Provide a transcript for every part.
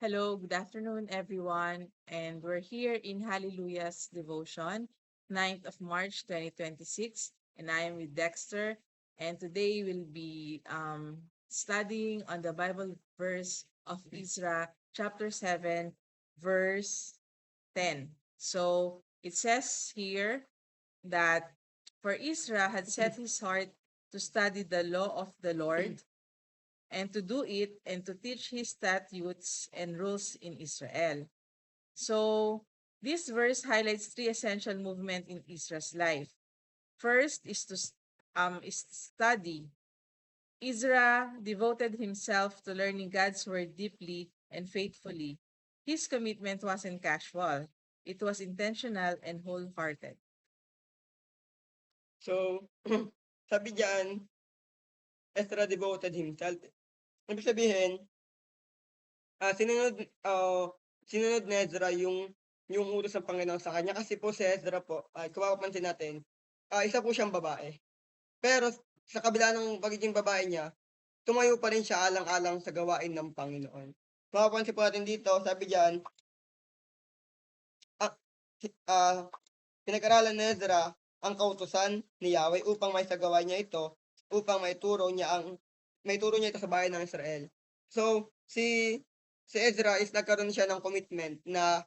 Hello, good afternoon, everyone. And we're here in Hallelujah's devotion, 9th of March 2026. And I am with Dexter. And today we'll be studying on the Bible verse of Ezra, chapter 7, verse 10. So it says here that for Ezra had set his heart to study the law of the Lord and to do it and to teach his statutes and rules in Israel. So, this verse highlights three essential movements in Israel's life. First is to study. Ezra devoted himself to learning God's word deeply and faithfully. His commitment wasn't casual. It was intentional and wholehearted. So, sabi diyan, Ezra devoted himself. Ibig sabihin, ah, sinunod ah, sinunod ni Ezra yung utos ng Panginoon sa kanya kasi po si Ezra po, kung mapapansin natin, isa po siyang babae. Pero sa kabila ng pagiging babae niya, tumayo pa rin siya alang-alang sa gawain ng Panginoon. Mapapansin po natin dito, sabi diyan, ah, pinag-aralan ni Ezra ang kautusan ni Yahweh upang maisagawa niya ito, upang maituro niya ito sa bayan ng Israel. So, si Ezra is nagkaroon siya ng commitment na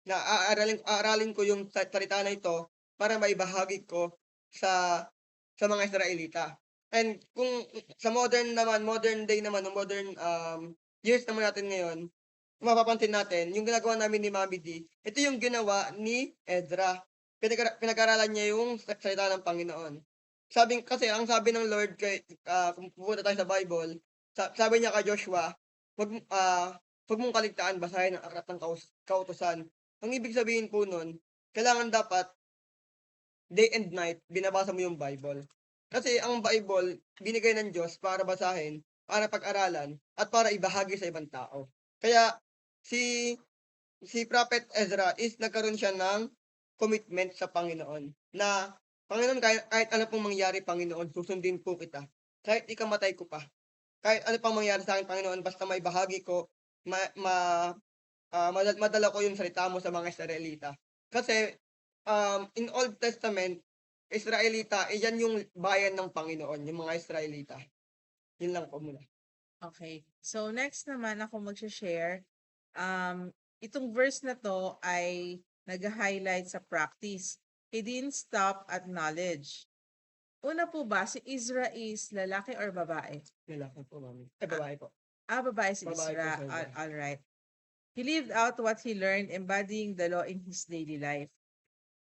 aaralin ko yung salita na ito para maibahagi ko sa mga Israelita. And kung sa modern day naman, modern years naman natin ngayon, kung mapapansin natin, yung ginagawa namin ni Mami D, ito yung ginawa ni Ezra. Pinag-aralan niya yung salita ng Panginoon. Kasi ang sabi ng Lord kung pupunta tayo sa Bible, sabi niya kay Joshua, wag wag mong kaligtaan basahin ang aklat ng kautusan. Ang ibig sabihin po nun, kailangan dapat day and night binabasa mo yung Bible. Kasi ang Bible binigay ng Diyos para basahin, para pag-aralan, at para ibahagi sa ibang tao. Kaya si si Prophet Ezra is nagkaroon siya ng commitment sa Panginoon na, "Panginoon, kahit ano pong mangyari, Panginoon, susundin po kita. Kahit ikamatay ko pa. Kahit ano pang mangyari sa akin, Panginoon, basta maibahagi ko, ma ma madala ko yung salita mo sa mga Israelita." Kasi, in Old Testament, Israelita, yan yung bayan ng Panginoon, yung mga Israelita. Yun lang po muna. Okay. So, next naman ako mag-share. Itong verse na to ay nag-highlight sa practice. He didn't stop at knowledge. Una po ba, si Ezra is lalaki or babae? Lalaki po, mami. Ah, Babae po. babae si Babae po Ezra. siya. All right. He lived out what he learned, embodying the law in his daily life.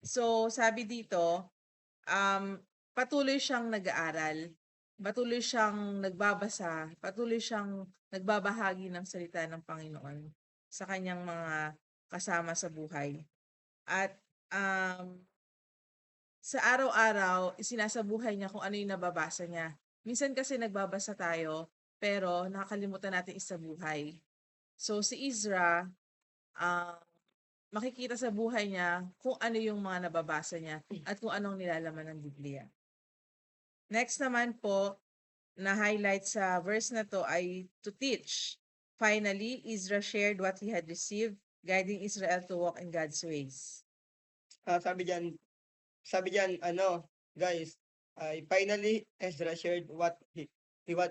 So, sabi dito, um, patuloy siyang nag-aaral, patuloy siyang nagbabasa, patuloy siyang nagbabahagi ng salita ng Panginoon sa kanyang mga kasama sa buhay. At um, sa araw-araw, isinasabuhay niya kung ano yung nababasa niya. Minsan kasi nagbabasa tayo, pero nakakalimutan natin isabuhay. So si Ezra, ah, makikita sa buhay niya kung ano yung mga nababasa niya at kung anong nilalaman ng Biblia. Next naman po, na highlight sa verse na to ay to teach. Finally, Ezra shared what he had received, guiding Israel to walk in God's ways. Ah, sabi diyan ano, guys, finally Ezra shared what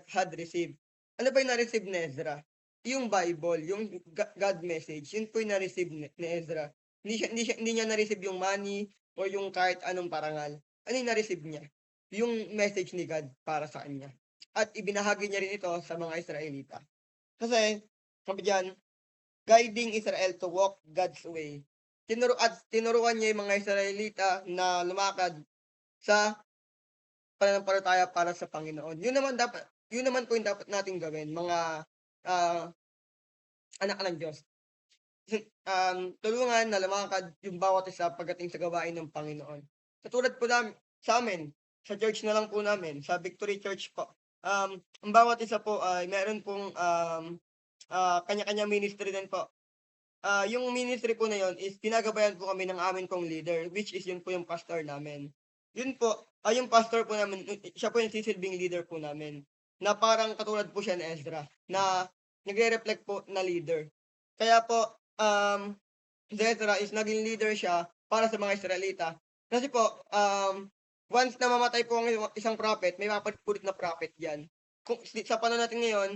had received. Ano ba yung na-receive ni Ezra? Yung Bible, yung God message, yun po yung na-receive ni Ezra. Hindi niya na-receive yung money o yung kahit anong parangal. Ano yung na-receive niya? Yung message ni God para sa kanya. At ibinahagi niya rin ito sa mga Israelita. Kasi, sabi diyan, guiding Israel to walk God's way. Tinuruan niya yung mga Israelita na lumakad sa pananampalataya para sa Panginoon. Yun naman po yung dapat nating gawin, mga ah, anak ng Diyos. Tulungan na lumakad yung bawat isa pagdating sa gawain ng Panginoon. Katulad po sa amin, sa church na lang po namin, sa Victory Church po. Ang bawat isa po ay meron pong kanya-kanya ministry din po. Yung ministry po na yun is ginagabayan po kami ng amin pong leader, which is yun po yung pastor namin. Yun po, yung pastor po namin, siya po yung sisilbing leader po namin. Na parang katulad po siya ni Ezra, na nagre-reflect po na leader. Kaya po, si Ezra is naging leader siya para sa mga Israelita. Kasi po, once na mamatay po ang isang prophet, may papalit na prophet diyan. Kung sa panahon natin ngayon,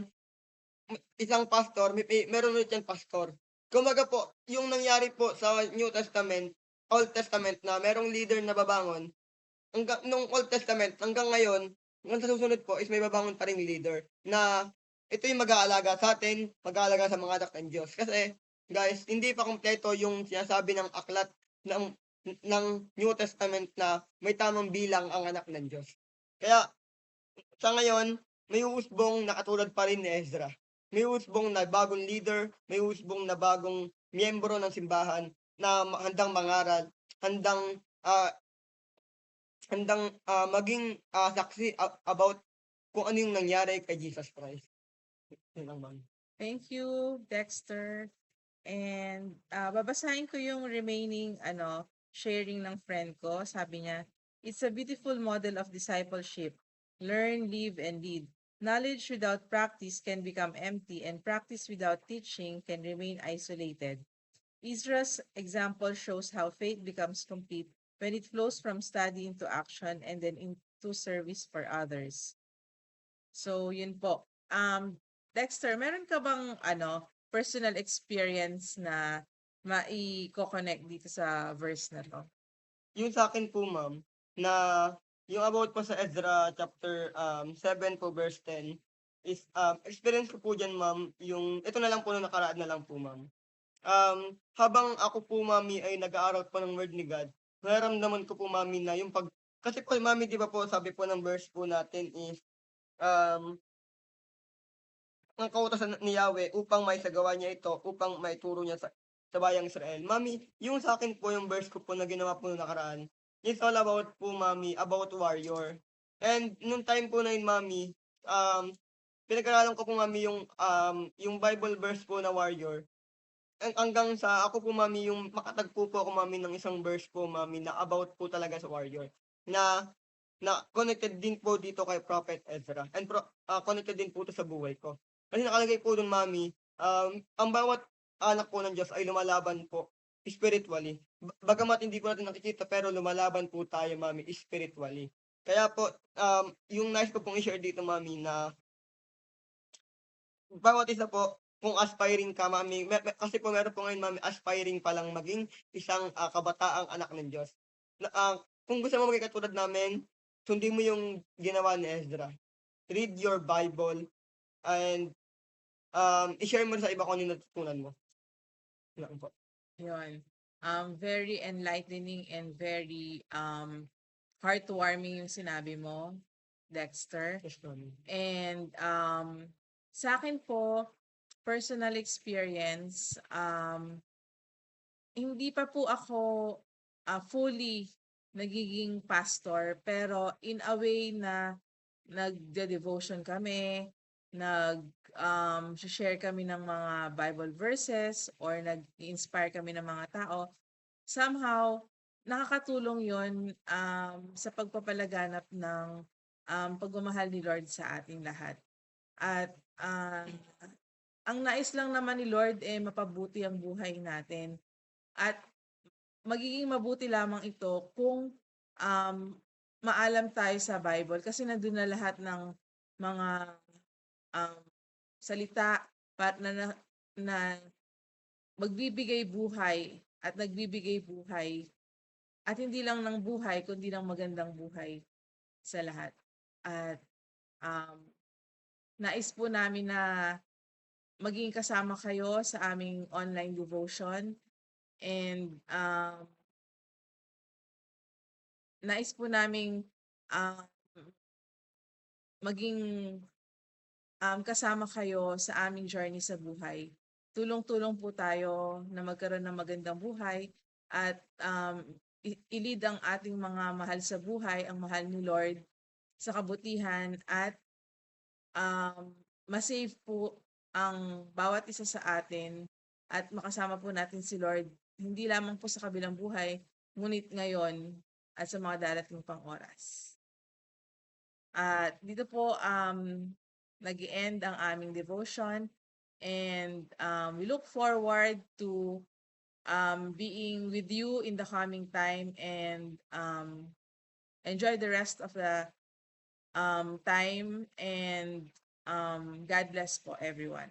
isang pastor, meron ulit yang pastor. Kumbaga po, yung nangyari po sa New Testament, Old Testament na merong leader na babangon, hanggang nung Old Testament hanggang ngayon, hanggang sa susunod po is may babangon pa ring leader na ito yung mag-aalaga sa atin, mag-aalaga sa mga anak ng Diyos. Kasi guys, hindi pa kumpleto yung sinasabi ng aklat ng New Testament na may tamang bilang ang anak ng Diyos. Kaya sa ngayon, may uusbong na katulad pa rin ni Ezra. May uusbong na bagong leader, may uusbong na bagong miyembro ng simbahan na handang mangaral, handang ah, maging saksi about kung ano yung nangyari kay Jesus Christ. Yun lang, ma'am. Thank you, Dexter. And babasahin ko yung remaining sharing ng friend ko. Sabi niya, it's a beautiful model of discipleship. Learn, live, and lead. Knowledge without practice can become empty, and practice without teaching can remain isolated. Israel's example shows how faith becomes complete when it flows from study into action and then into service for others. So, yun po. Dexter, meron ka bang personal experience na mai-connect dito sa verse na to? Yung sa akin po, ma'am, na yung about po sa Ezra chapter 7 po verse 10 is experience ko po diyan, ma'am, yung ito na lang po nung nakaraan na lang po, ma'am. Habang ako po, mami, ay nag-aaral po ng word ni God, nararamdaman ko po, mami, na yung kasi po, mami, 'di ba po, sabi po ng verse po natin is um, ang kautusan ni Yahweh upang maisagawa niya ito, upang maituro niya sa bayang Israel. Mami, yung sa akin po, yung verse ko po na ginawa po nung nakaraan, it's all about po, mami, about warrior. And nung time po na yun, mami, pinag-aralan ko po, mami, yung Bible verse po na warrior. Hanggang sa ako po, mami, yung makatagpo po ako, mami, ng isang verse po, mami, na about po talaga sa warrior. Na connected din po dito kay Prophet Ezra and connected din po 'to sa buhay ko. Kasi nakalagay po dun, mami, ang bawat anak po ng Diyos ay lumalaban po spiritually. Bagamat hindi po natin nakikita pero lumalaban po tayo, mami, spiritually. Kaya po, yung nais ko pong i-share dito, mami, na bawat isa po kung aspiring ka, mami, kasi po meron po ngayon, mami, aspiring pa lang maging isang kabataang anak ng Diyos. Kung gusto mo maging katulad namin, sundin mo yung ginawa ni Ezra. Read your Bible and i-share mo sa iba kung ano yung natutunan mo. Yun po. Yun. Very enlightening and very heartwarming yung sinabi mo, Dexter. Yes, mami. And sa akin po, personal experience, hindi pa po ako fully nagiging pastor, pero in a way na nagde-devotion kami, share kami ng mga Bible verses or nag-inspire kami ng mga tao. Somehow, nakakatulong yon sa pagpapalaganap ng pagmamahal ni Lord sa ating lahat. At ang nais lang naman ni Lord mapabuti ang buhay natin. At magiging mabuti lamang ito kung maalam tayo sa Bible kasi nandun na lahat ng mga salita na magbibigay buhay at nagbibigay buhay at hindi lang ng buhay kundi ng magandang buhay sa lahat. At nais po namin na maging kasama kayo sa aming online devotion and nais po naming maging kasama kayo sa aming journey sa buhay. Tulong-tulong po tayo na magkaroon ng magandang buhay at i-lead ang ating mga mahal sa buhay, ang mahal ni Lord sa kabutihan at masave po ang bawat isa sa atin at makasama po natin si Lord hindi lamang po sa kabilang buhay, ngunit ngayon at sa mga darating pang oras. At dito po nag-end ang aming devotion. and we look forward to being with you in the coming time, and enjoy the rest of the time, and God bless po everyone.